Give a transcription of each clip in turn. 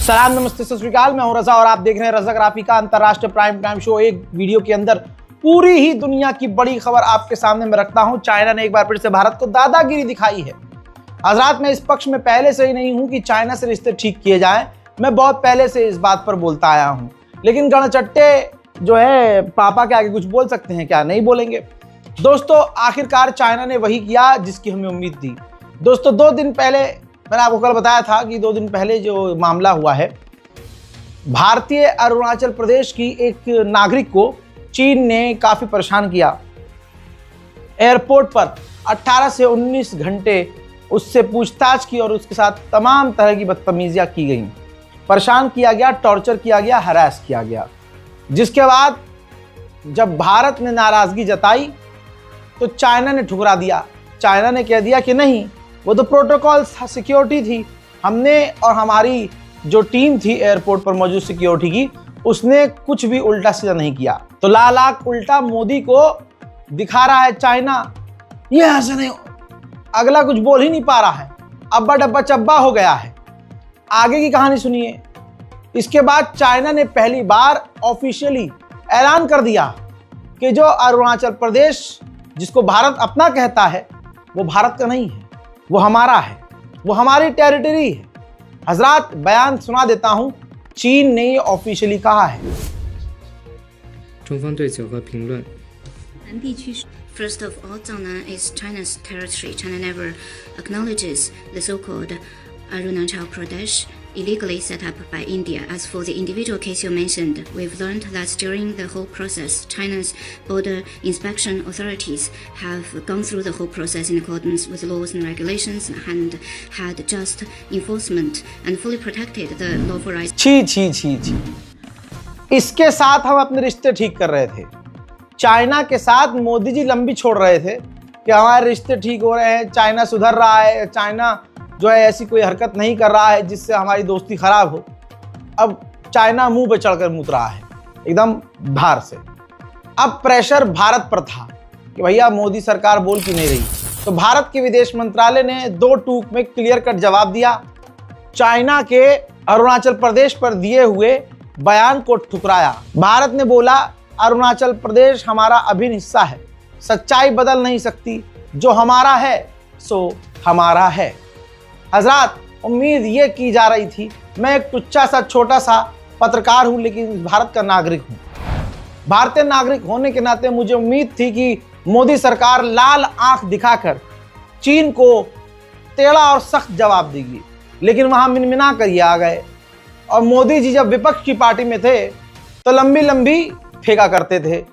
सलाम, नमस्ते, सत श्री अकाल। मैं हूं रजा और आप देख रहे हैं रजा ग्राफी का अंतरराष्ट्रीय प्राइम टाइम शो। एक वीडियो के अंदर पूरी ही दुनिया की बड़ी खबर आपके सामने मैं रखता हूं। चाइना ने एक बार फिर से भारत को दादागिरी दिखाई है। हजरात, मैं इस पक्ष में पहले से ही नहीं हूं कि चाइना से रिश्ते ठीक किए जाएं। मैं बहुत पहले से इस बात पर बोलता आया हूं, लेकिन गणचट्टे जो है पापा के आगे कुछ बोल सकते हैं क्या? नहीं बोलेंगे। दोस्तों, आखिरकार चाइना ने वही किया जिसकी हमें उम्मीद थी। दोस्तों, 2 दिन पहले मैंने आपको कल बताया था कि 2 दिन पहले जो मामला हुआ है, भारतीय अरुणाचल प्रदेश की एक नागरिक को चीन ने काफी परेशान किया। एयरपोर्ट पर 18 से 19 घंटे उससे पूछताछ की और उसके साथ तमाम तरह की बदतमीजियां की गई। परेशान किया गया, टॉर्चर किया गया, हरास किया गया। जिसके बाद जब भारत ने नाराजगी जताई तो चाइना ने ठुकरा दिया। चाइना ने कह दिया कि नहीं, वो तो प्रोटोकॉल सिक्योरिटी थी। हमने और हमारी जो टीम थी एयरपोर्ट पर मौजूद सिक्योरिटी की, उसने कुछ भी उल्टा सीधा नहीं किया। तो लाल आंख उल्टा मोदी को दिखा रहा है चाइना। ये ऐसे नहीं, अगला कुछ बोल ही नहीं पा रहा है, अब्बा डब्बा चब्बा हो गया है। आगे की कहानी सुनिए। इसके बाद चाइना ने पहली बार ऑफिशियली ऐलान कर दिया कि जो अरुणाचल प्रदेश जिसको भारत अपना कहता है, वो भारत का नहीं है, वो हमारा है, वो हमारी टेरिटरी है। हजरात, बयान सुना देता हूं, चीन ने ये ऑफिशियली कहा है। 中方对九个评论。 First of all, Zhangnan is China's territory. China never acknowledges the so-called Arunachal Pradesh illegally set up by India. As for the individual case you mentioned, we've learned that during the whole process, China's border inspection authorities have gone through the whole process in accordance with laws and regulations and had just enforcement and fully protected the lawful rights. छी। इसके साथ हम अपने रिश्ते ठीक कर रहे थे। चाइना के साथ मोदी जी लंबी छोड़ रहे थे कि हमारे रिश्ते ठीक हो रहे हैं, चाइना सुधर रहा है, चाइना जो है ऐसी कोई हरकत नहीं कर रहा है जिससे हमारी दोस्ती खराब हो। अब चाइना मुंह पे चढ़कर मुत रहा है एकदम धार से। अब प्रेशर भारत पर था कि भैया मोदी सरकार बोल क्यों नहीं रही। तो भारत के विदेश मंत्रालय ने 2 टूक में क्लियर कट जवाब दिया। चाइना के अरुणाचल प्रदेश पर दिए हुए बयान को ठुकराया। भारत ने बोला अरुणाचल प्रदेश हमारा अभिन्न हिस्सा है, सच्चाई बदल नहीं सकती, जो हमारा है सो हमारा है। हजरात, उम्मीद ये की जा रही थी, मैं एक टुच्चा सा छोटा सा पत्रकार हूं, लेकिन भारत का नागरिक हूं। भारतीय नागरिक होने के नाते मुझे उम्मीद थी कि मोदी सरकार लाल आंख दिखाकर चीन को टेढ़ा और सख्त जवाब देगी, लेकिन वहां मिनमिना कर ये आ गए। और मोदी जी जब विपक्ष की पार्टी में थे तो लंबी लंबी फेंका करते थे।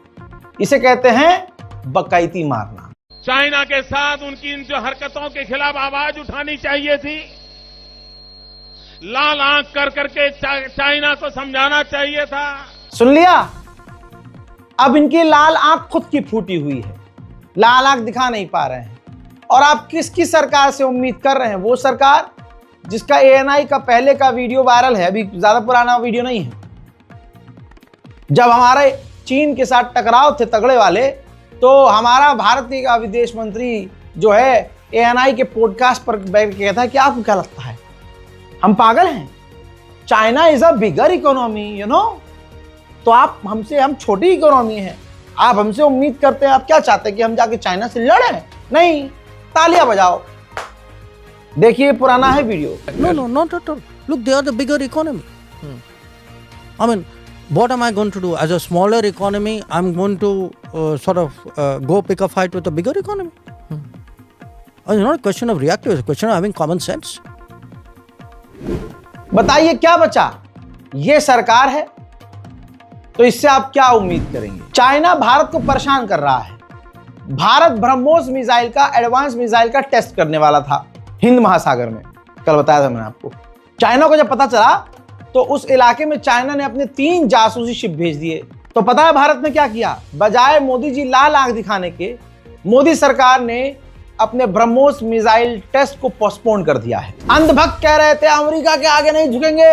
इसे कहते हैं बकायती मारना। चाइना के साथ उनकी इन जो हरकतों के खिलाफ आवाज उठानी चाहिए थी। लाल आंख कर करके चाइना को समझाना चाहिए था। सुन लिया? अब इनकी लाल आंख खुद की फूटी हुई है, लाल आंख दिखा नहीं पा रहे हैं। और आप किसकी सरकार से उम्मीद कर रहे हैं? वो सरकार जिसका ANI का पहले का वीडियो वायरल है, अभी ज्यादा पुराना वीडियो नहीं है। जब हमारे चीन के साथ टकराव थे तगड़े वाले, तो हमारा भारतीय का विदेश मंत्री जो है ANI के पॉडकास्ट पर बैठ के कहता है कि आपको क्या लगता है हम पागल हैं? China is a bigger economy, you know. तो हम छोटी इकोनॉमी हैं, आप हमसे उम्मीद करते हैं, आप क्या चाहते हैं कि हम जाके चाइना से लड़ें? नहीं, तालियां बजाओ। देखिए, पुराना है video. No, not at all. Look, they are the bigger economy. I mean, what am I going to do? As a smaller economy, I'm going to go pick a fight with a bigger economy. It's not a question of reactive, it's a question of having common sense. बताइए क्या बचा? ये सरकार है, तो इससे आप क्या उम्मीद करेंगे? चाइना भारत को परेशान कर रहा है। भारत ब्रह्मोस मिसाइल का, एडवांस मिसाइल का टेस्ट करने वाला था हिंद महासागर में। कल बताया था मैंने आपको। चाइना को जब पता चला तो उस इलाके में चाइना ने अपने 3 जासूसी शिप भेज दिए। तो पता है भारत ने क्या किया? बजाय मोदी जी लाल आंख दिखाने के, मोदी सरकार ने अपने ब्रह्मोस मिसाइल टेस्ट को पोस्टपोन कर दिया है। अंधभक्त कह रहे थे अमेरिका के आगे नहीं झुकेंगे,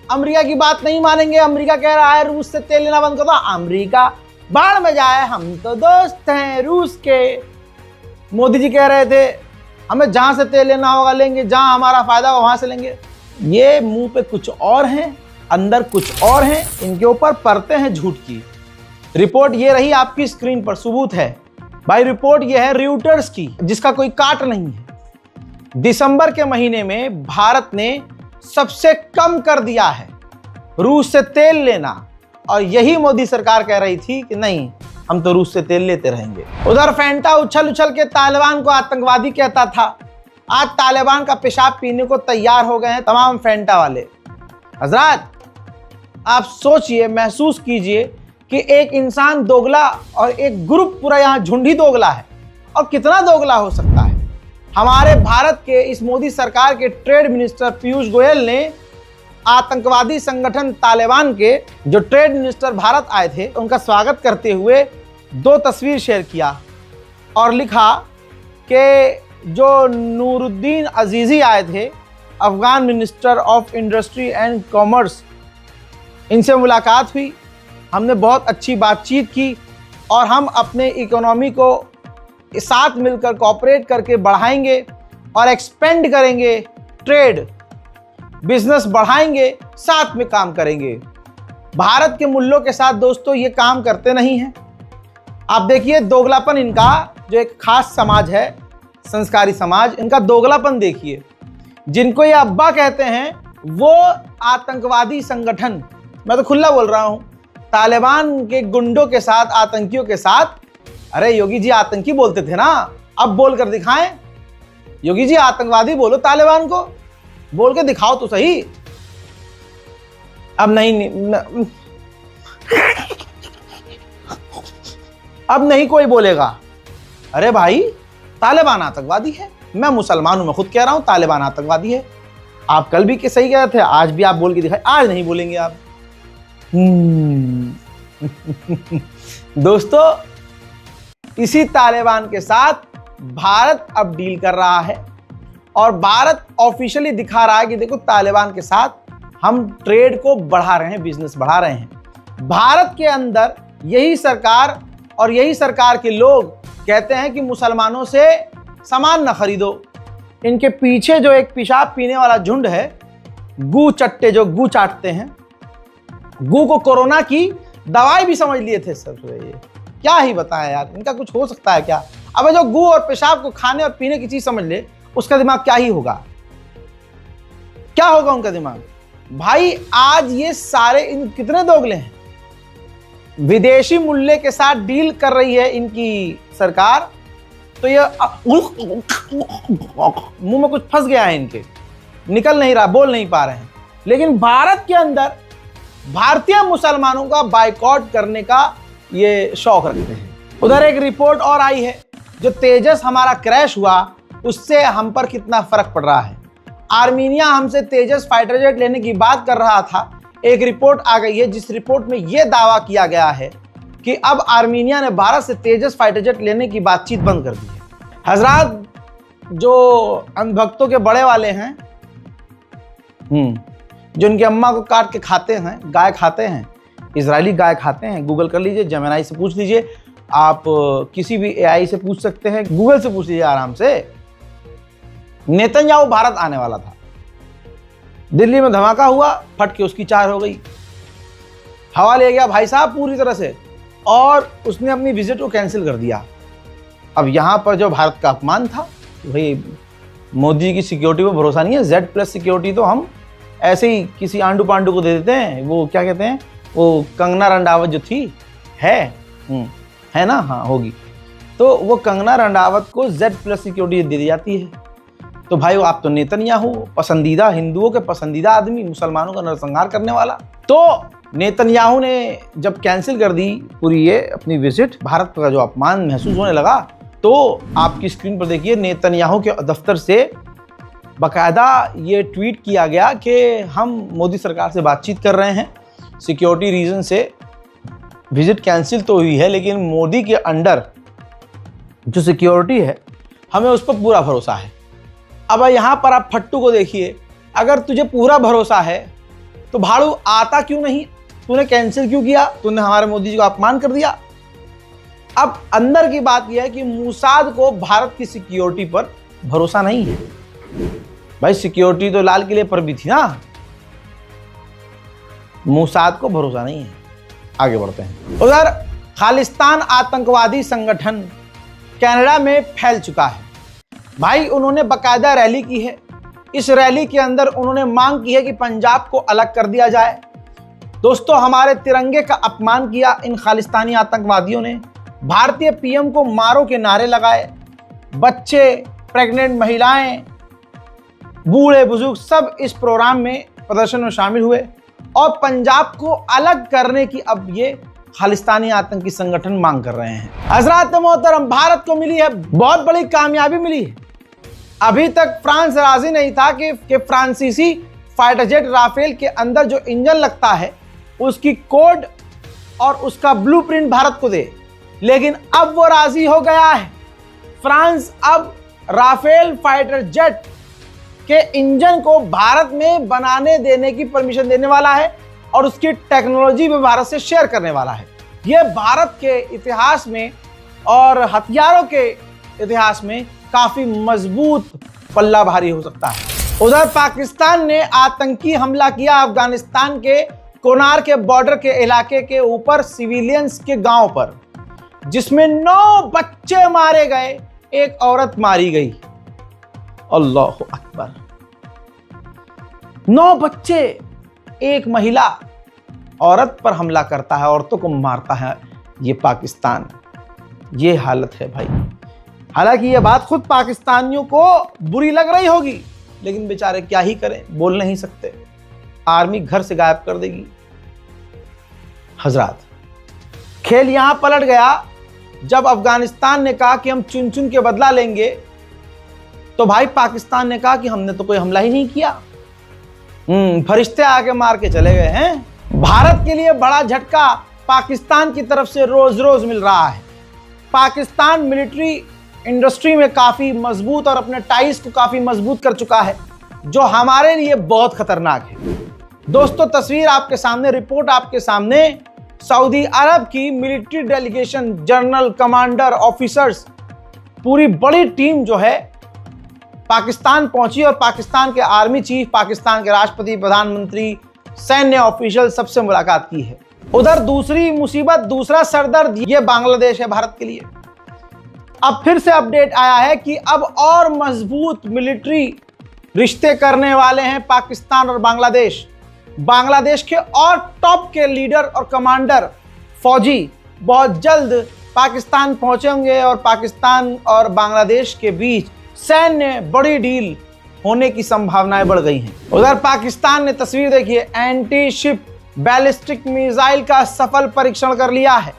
अमेरिका की बात नहीं मानेंगे। अमेरिका कह रहा है रूस से तेल लेना बंद कर दो। अमेरिका बाढ़ में जाए, हम तो दोस्त हैं रूस के। मोदी जी कह रहे थे हमें जहां से तेल लेना होगा लेंगे, जहां हमारा फायदा होगा वहां से लेंगे। ये मुंह पे कुछ और हैं, अंदर कुछ और हैं, इनके ऊपर परतें हैं झूठ की। रिपोर्ट ये रही आपकी स्क्रीन पर, सबूत है भाई। रिपोर्ट ये है रॉयटर्स की, जिसका कोई काट नहीं है। दिसंबर के महीने में भारत ने सबसे कम कर दिया है रूस से तेल लेना, और यही मोदी सरकार कह रही थी कि नहीं, हम तो रूस से तेल लेते रहेंगे। उधर फैंटा उछल उछल के तालिबान को आतंकवादी कहता था, आज तालिबान का पेशाब पीने को तैयार हो गए हैं तमाम फैंटा वाले। हजरात, आप सोचिए, महसूस कीजिए कि एक इंसान दोगला और एक ग्रुप पूरा यहाँ झुंड ही दोगला है। और कितना दोगला हो सकता है? हमारे भारत के इस मोदी सरकार के ट्रेड मिनिस्टर पीयूष गोयल ने आतंकवादी संगठन तालिबान के जो ट्रेड मिनिस्टर भारत आए थे, उनका स्वागत करते हुए 2 तस्वीर शेयर किया और लिखा कि जो नूरुद्दीन अजीजी आए थे, Afghan minister of industry and commerce, इनसे मुलाकात हुई, हमने बहुत अच्छी बातचीत की और हम अपने इकोनॉमी को साथ मिलकर कोऑपरेट करके बढ़ाएंगे और एक्सपेंड करेंगे, ट्रेड बिजनेस बढ़ाएंगे, साथ में काम करेंगे। भारत के मुल्लों के साथ दोस्तों ये काम करते नहीं हैं। आप देखिए दोगलापन इनका, जो एक खास समाज है, संस्कारी समाज, इनका दोगलापन देखिए। जिनको ये अब्बा कहते हैं वो आतंकवादी संगठन, मैं तो खुला बोल रहा हूं, तालिबान के गुंडों के साथ, आतंकियों के साथ। अरे योगी जी आतंकी बोलते थे ना, अब बोल कर दिखाएं। योगी जी आतंकवादी बोलो, तालिबान को बोल के दिखाओ तो सही। अब नहीं कोई बोलेगा अरे भाई तालिबान आतंकवादी है। मैं मुसलमान हूं, मैं खुद कह रहा हूं तालिबान आतंकवादी है। आप कल भी के सही कह रहे थे, आज भी आप बोल के दिखाए, आज नहीं बोलेंगे आप। दोस्तों, इसी तालिबान के साथ भारत अब डील कर रहा है और भारत ऑफिशियली दिखा रहा है कि देखो तालिबान के साथ हम ट्रेड को बढ़ा रहे हैं, बिजनेस बढ़ा रहे हैं। भारत के अंदर यही सरकार और यही सरकार के लोग कहते हैं कि मुसलमानों से सामान न खरीदो। इनके पीछे जो एक पेशाब पीने वाला झुंड है, गू चट्टे जो गू चाटते हैं, गू को कोरोना की दवाई भी समझ लिए थे सब। ये क्या ही बताएं यार, इनका कुछ हो सकता है क्या? अब जो गू और पेशाब को खाने और पीने की चीज समझ ले, उसका दिमाग क्या ही होगा? क्या होगा उनका दिमाग? भाई आज ये सारे इन कितने दोगले हैं। विदेशी मूल्य के साथ डील कर रही है इनकी सरकार, तो ये मुंह में कुछ फंस गया है इनके, निकल नहीं रहा, बोल नहीं पा रहे हैं। लेकिन भारत के अंदर भारतीय मुसलमानों का बायकॉट करने का ये शौक रखते हैं। उधर एक रिपोर्ट और आई है, जो तेजस हमारा क्रैश हुआ उससे हम पर कितना फर्क पड़ रहा है। आर्मीनिया हमसे तेजस फाइटर जेट लेने की बात कर रहा था। एक रिपोर्ट आ गई है जिस रिपोर्ट में यह दावा किया गया है कि अब आर्मीनिया ने भारत से तेजस फाइटर जेट लेने की बातचीत बंद कर दी है। हजरात, जो अंधभक्तों के बड़े वाले हैं, जो उनकी अम्मा को काट के खाते हैं, गाय खाते हैं, इजरायली गाय खाते हैं, गूगल कर लीजिए, जेमिनी से पूछ लीजिए, आप किसी भी एआई से पूछ सकते हैं, गूगल से पूछ लीजिए आराम से। नेतन्याहू भारत आने वाला था, दिल्ली में धमाका हुआ, फट के उसकी चार हो गई, हवा ले गया भाई साहब पूरी तरह से, और उसने अपनी विजिट को कैंसिल कर दिया। अब यहां पर जो भारत का अपमान था, भाई मोदी की सिक्योरिटी पर भरोसा नहीं है, Z+ सिक्योरिटी तो हम ऐसे ही किसी आंडू पांडू को दे देते हैं। वो क्या कहते हैं, वो कंगना रंडावत जो थी है ना, हाँ होगी, तो वो कंगना रंडावत को Z+ सिक्योरिटी दे दी जाती है। तो भाई आप तो नेतन्याहू, पसंदीदा, हिंदुओं के पसंदीदा आदमी, मुसलमानों का नरसंहार करने वाला। तो नेतन्याहू ने जब कैंसिल कर दी पूरी ये अपनी विजिट, भारत का जो अपमान महसूस होने लगा, तो आपकी स्क्रीन पर देखिए नेतन्याहू के दफ्तर से बाकायदा ये ट्वीट किया गया कि हम मोदी सरकार से बातचीत कर रहे हैं, सिक्योरिटी रीजन से विजिट कैंसिल तो हुई है, लेकिन मोदी के अंडर जो सिक्योरिटी है हमें उस पर पूरा भरोसा है। अब यहाँ पर आप फट्टू को देखिए, अगर तुझे पूरा भरोसा है तो भाड़ू आता क्यों नहीं, तूने कैंसिल क्यों किया, तूने हमारे मोदी जी को अपमान कर दिया। अब अंदर की बात यह है कि मूसाद को भारत की सिक्योरिटी पर भरोसा नहीं है। भाई सिक्योरिटी तो लाल किले पर भी थी ना, मोसाद को भरोसा नहीं है। आगे बढ़ते हैं। उधर खालिस्तान आतंकवादी संगठन कनाडा में फैल चुका है। भाई उन्होंने बकायदा रैली की है। इस रैली के अंदर उन्होंने मांग की है कि पंजाब को अलग कर दिया जाए। दोस्तों, हमारे तिरंगे का अपमान किया इन खालिस्तानी आतंकवादियों ने। भारतीय पीएम को मारो के नारे लगाए। बच्चे, प्रेग्नेंट महिलाएं, बूढ़े बुजुर्ग सब इस प्रोग्राम में प्रदर्शन में शामिल हुए और पंजाब को अलग करने की अब ये खालिस्तानी आतंकी संगठन मांग कर रहे हैं। हजरात मोहतरम, भारत को मिली है बहुत बड़ी कामयाबी मिली है। अभी तक फ्रांस राजी नहीं था कि फ्रांसीसी फाइटर जेट राफेल के अंदर जो इंजन लगता है उसकी कोड और उसका ब्लूप्रिंट भारत को दे, लेकिन अब वो राजी हो गया है। फ्रांस अब राफेल फाइटर जेट के इंजन को भारत में बनाने देने की परमिशन देने वाला है और उसकी टेक्नोलॉजी भी भारत से शेयर करने वाला है। यह भारत के इतिहास में और हथियारों के इतिहास में काफी मजबूत पल्ला भारी हो सकता है। उधर पाकिस्तान ने आतंकी हमला किया अफगानिस्तान के कोनार के बॉर्डर के इलाके के ऊपर सिविलियंस के गांव पर, जिसमें 9 बच्चे मारे गए, एक औरत मारी गई। अल्लाहु अकबर। 9 बच्चे, एक महिला, औरत पर हमला करता है, औरतों को मारता है ये पाकिस्तान। ये हालत है भाई। हालांकि ये बात खुद पाकिस्तानियों को बुरी लग रही होगी, लेकिन बेचारे क्या ही करें, बोल नहीं सकते। आर्मी घर से गायब कर देगी। हजरात, खेल यहां पलट गया जब अफगानिस्तान ने कहा कि हम चुन चुन के बदला लेंगे, तो भाई पाकिस्तान ने कहा कि हमने तो कोई हमला ही नहीं किया। फरिश्ते आके मार के चले गए हैं। भारत के लिए बड़ा झटका पाकिस्तान की तरफ से रोज रोज मिल रहा है। पाकिस्तान मिलिट्री इंडस्ट्री में काफी मजबूत और अपने टाइज को काफी मजबूत कर चुका है, जो हमारे लिए बहुत खतरनाक है। दोस्तों, तस्वीर आपके सामने, रिपोर्ट आपके सामने। सऊदी अरब की military delegation, general, commander, officers, पूरी बड़ी टीम जो है पाकिस्तान पहुंची और पाकिस्तान के आर्मी चीफ, पाकिस्तान के राष्ट्रपति, प्रधानमंत्री, सैन्य ऑफिशियल सबसे मुलाकात की है। उधर दूसरी मुसीबत, दूसरा सरदर्द, ये बांग्लादेश है भारत के लिए। अब फिर से अपडेट आया है कि अब और मजबूत मिलिट्री रिश्ते करने वाले हैं पाकिस्तान और बांग्लादेश। बांग्लादेश के और टॉप के लीडर और कमांडर, फौजी बहुत जल्द पाकिस्तान पहुंचेंगे और पाकिस्तान और बांग्लादेश के बीच सैन्य बड़ी डील होने की संभावनाएं बढ़ गई हैं। उधर पाकिस्तान ने, तस्वीर देखिए, एंटी शिप बैलिस्टिक मिसाइल का सफल परीक्षण कर लिया है।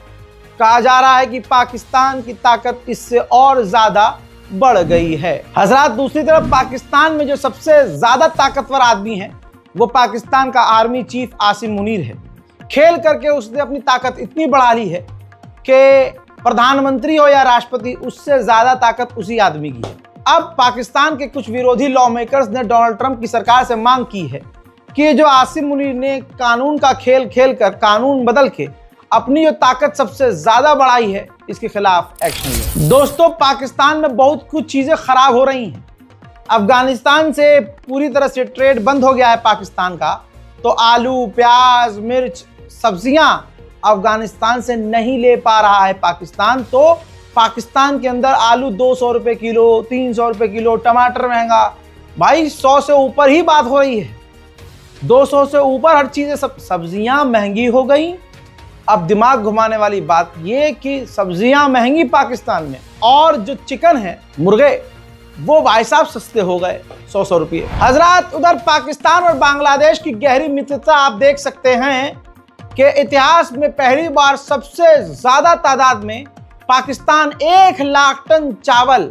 कहा जा रहा है कि पाकिस्तान की ताकत इससे और ज्यादा बढ़ गई है। हजरात, दूसरी तरफ पाकिस्तान में जो सबसे ज्यादा ताकतवर आदमी है वो पाकिस्तान का आर्मी चीफ आसिम मुनीर है। खेल करके उसने अपनी ताकत इतनी बढ़ा ली है कि प्रधानमंत्री हो या राष्ट्रपति, उससे ज्यादा ताकत उसी आदमी की है। अब पाकिस्तान के कुछ विरोधी लॉ मेकर्स ने डोनाल्ड ट्रंप की सरकार से मांग की है कि जो आसिम मुनीर ने कानून का खेल खेल कर, कानून बदल के अपनी जो ताकत सबसे ज्यादा बढ़ाई है, इसके खिलाफ एक्शन ले। दोस्तों, पाकिस्तान में बहुत कुछ चीजें खराब हो रही हैं। अफगानिस्तान से पूरी तरह से ट्रेड बंद हो गया है पाकिस्तान का, तो आलू, प्याज, मिर्च, सब्जियां अफगानिस्तान से नहीं ले पा रहा है पाकिस्तान। तो पाकिस्तान के अंदर आलू 200 रुपए किलो, 300 रुपए किलो, टमाटर महंगा, भाई 100 से ऊपर ही बात हो रही है। 200 से ऊपर हर चीजें, सब सब्जियां महंगी हो गई। अब दिमाग घुमाने वाली बात ये कि सब्जियां महंगी पाकिस्तान में, और जो चिकन है, मुर्गे, वो भाई साहब सस्ते हो गए 100 रुपये। हजरात, उधर पाकिस्तान और बांग्लादेश की गहरी मित्रता आप देख सकते हैं कि इतिहास में पहली बार सबसे ज्यादा तादाद में पाकिस्तान 1 लाख टन चावल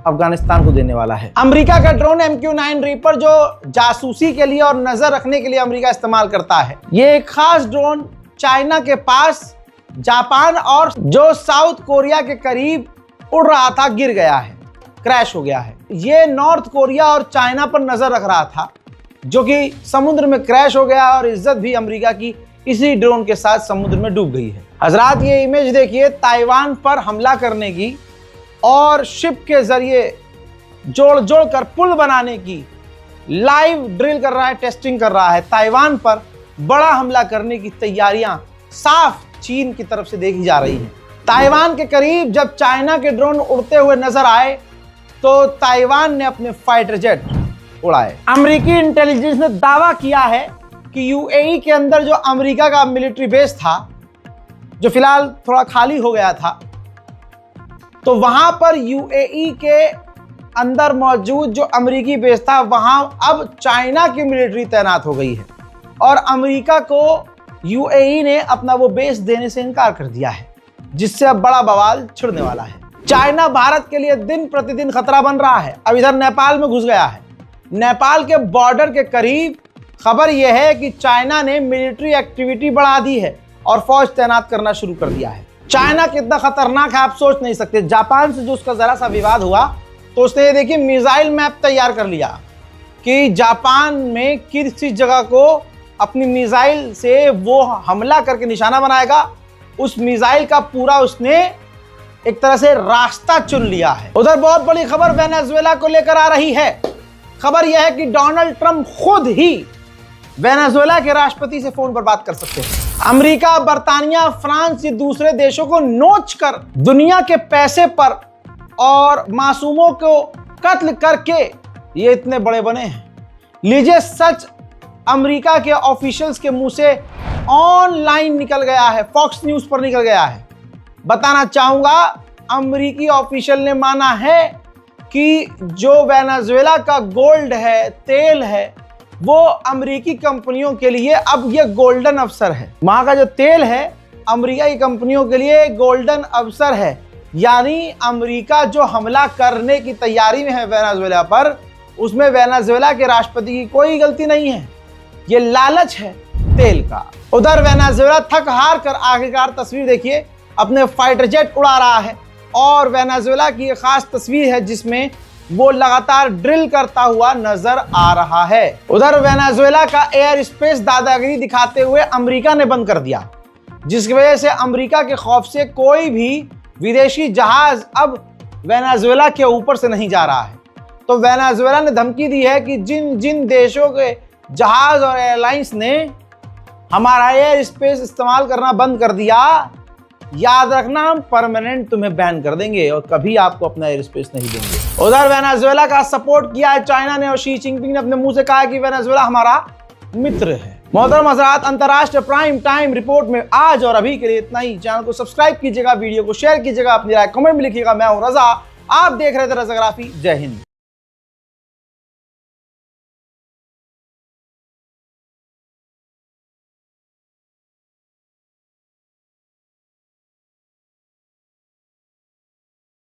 अफगानिस्तान को देने वाला है। अमेरिका का ड्रोन MQ-9 रीपर, जो जासूसी के लिए और नजर रखने के लिए अमेरिका इस्तेमाल करता है, ये एक खास ड्रोन चाइना के पास, जापान और जो साउथ कोरिया के करीब उड़ रहा था, गिर गया है, क्रैश हो गया है। ये नॉर्थ कोरिया और चाइना पर नजर रख रहा था, जो कि समुद्र में क्रैश हो गया और इज्जत भी अमेरिका की इसी ड्रोन के साथ समुद्र में डूब गई है। हजरात, ये इमेज देखिए ताइवान पर हमला करने की और शिप के जरिए जोड़ जोड़ कर पुल बनाने की लाइव ड्रिल कर रहा है, टेस्टिंग कर रहा है। ताइवान पर बड़ा हमला करने की तैयारियां साफ चीन की तरफ से देखी जा रही हैं। ताइवान के करीब जब चाइना के ड्रोन उड़ते हुए नजर आए तो ताइवान ने अपने फाइटर जेट उड़ाए। अमेरिकी इंटेलिजेंस ने दावा किया है कि यूएई के अंदर जो अमेरिका का मिलिट्री बेस था, जो फिलहाल थोड़ा खाली हो गया था, तो वहां पर यूएई के अंदर मौजूद जो अमेरिकी बेस था वहां अब चाइना की मिलिट्री तैनात हो गई है और अमेरिका को यूएई ने अपना वो बेस देने से इनकार कर दिया है, जिससे अब बड़ा बवाल छिड़ने वाला है। चाइना भारत के लिए दिन प्रतिदिन खतरा बन रहा है। अब इधर नेपाल में घुस गया है। नेपाल के बॉर्डर के करीब खबर यह है कि चाइना ने मिलिट्री एक्टिविटी बढ़ा दी है और फौज तैनात करना शुरू कर दिया है। चाइना कितना खतरनाक है आप सोच नहीं सकते। जापान से जो उसका जरा सा विवाद हुआ तो उसने ये देखिए मिसाइल मैप तैयार कर लिया कि जापान में किसी जगह को अपनी मिसाइल से वो हमला करके निशाना बनाएगा। उस मिसाइल का पूरा उसने एक तरह से रास्ता चुन लिया है। उधर बहुत बड़ी खबर वेनेजुएला को लेकर आ रही है। खबर यह है कि डोनाल्ड ट्रंप खुद ही वेनेजुएला के राष्ट्रपति से फोन पर बात कर सकते हैं। अमेरिका, बर्तानिया, फ्रांस, ये दूसरे देशों को नोच कर दुनिया के पैसे पर और मासूमों को कत्ल करके ये इतने बड़े बने हैं। लीजिए सच अमेरिका के ऑफिशियल्स के मुंह से ऑनलाइन निकल गया है, फॉक्स न्यूज पर निकल गया है। बताना चाहूंगा अमेरिकी ऑफिशियल ने माना है कि जो वेनेजुएला का गोल्ड है, तेल है, वो अमेरिकी कंपनियों के लिए अब ये गोल्डन अवसर है। वहां का जो तेल है अमेरिका की कंपनियों के लिए गोल्डन अवसर है। यानी अमेरिका जो हमला करने की तैयारी में है वेनेजुएला पर, उसमें वेनेजुएला के राष्ट्रपति की कोई गलती नहीं है। ये लालच है तेल का। उधर वेनेजुएला थक हार कर आखिरकार तस्वीर देखिए अपने फाइटर जेट उड़ा रहा है और वेनेजुएला की एक खास तस्वीर है जिसमें वो लगातार ड्रिल करता हुआ नजर आ रहा है। उधर वेनेजुएला का एयर स्पेस दादागिरी दिखाते हुए अमेरिका ने बंद कर दिया, जिसकी वजह से अमेरिका के खौफ से कोई भी विदेशी जहाज अब वेनेजुएला के ऊपर से नहीं जा रहा है। तो वेनेजुएला ने धमकी दी है कि जिन जिन देशों के जहाज और एयरलाइंस ने हमारा एयर स्पेस इस्तेमाल करना बंद कर दिया, याद रखना हम परमानेंट तुम्हें बैन कर देंगे और कभी आपको अपना एयर स्पेस नहीं देंगे। उधर वेनेजुएला का सपोर्ट किया है चाइना ने और शी जिनपिंग ने अपने मुंह से कहा है कि वेनेजुएला हमारा मित्र है। मोहतरम हज़रात, अंतर्राष्ट्रीय प्राइम टाइम रिपोर्ट में आज और अभी के लिए इतना ही। चैनल को सब्सक्राइब कीजिएगा, वीडियो को शेयर कीजिएगा, अपनी राय कमेंट में लिखिएगा। मैं हूं रजा, आप देख रहे थे रजाग्राफी। जय हिंद।